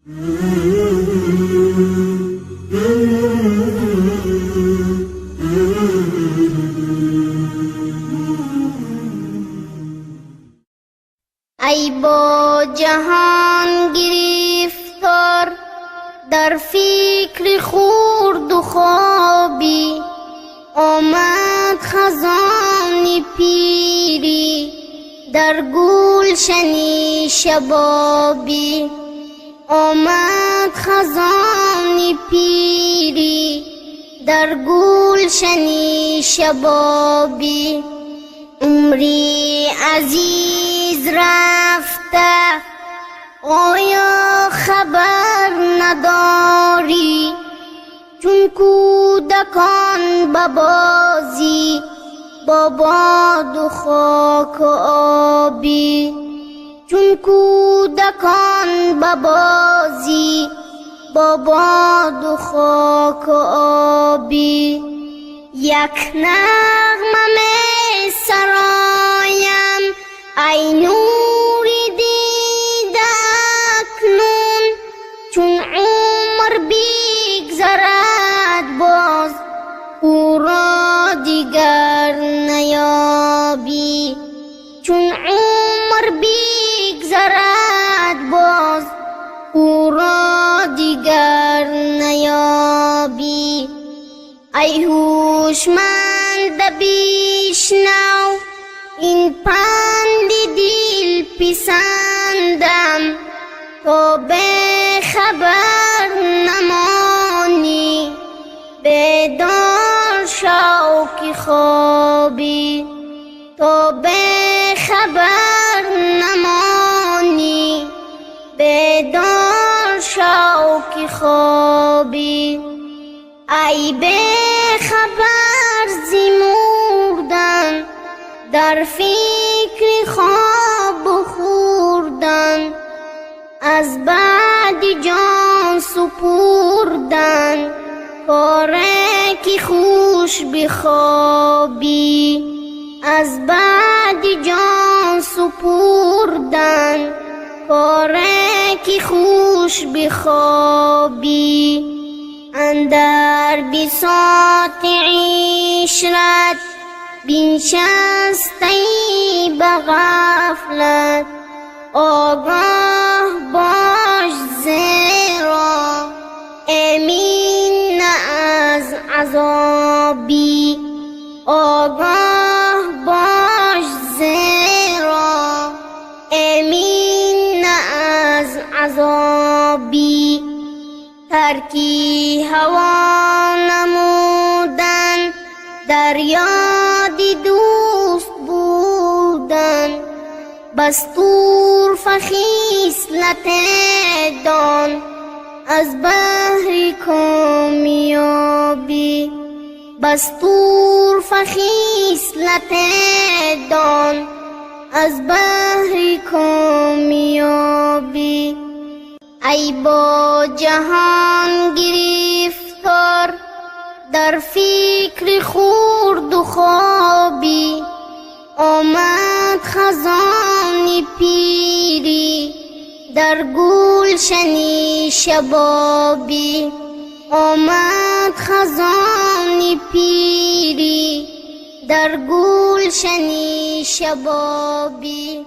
ای با جهان گرفتار در فکر خورد و خوابی، آمد خزان پیری در گلشن شبابی، آمد خزان پیری در گلشن شبابی. عمری عزیز رفته آیا خبر نداری؟ چون کودکان به بازی با باد و خاک و آبی، چون کودکان به بازی با باد و خاک و آبی. یک نغمه می سرایم ای نوری دیده اکنون، چون عمر بگذرد باز او را دیگر نیابی، چون عمر بگذرد باز او را دیگر نیابی. ای هوشمند بشنو این پند دل پسندم، تا به خبر نمانی بیدار شو که خوابی، تا به خبر نمانی بیدار شو که خوابی. ای به خبر زی مردن در فکر خواب و خوردن، از بعد جان سپردن کاره که خوش بخوابی، از بعد جان سپردن کاره که خوش بخوابی. اندر بساط عشرت بنشستی به غفلت، آگاه باش زیرا امین از عذابی، آگاه باش زیرا امین از عذابی. ترکی هوا نمودن در یاد دوست بودن، بستور فخیصلت دان از بحر کامیابی، بستور فخیصلت دان از بحر کامیابی. ای با جهان گرفتار در فکر خورد و خوابی، آمد خزان پیری در گلشن شبابی، آمد خزان پیری در گلشن شبابی.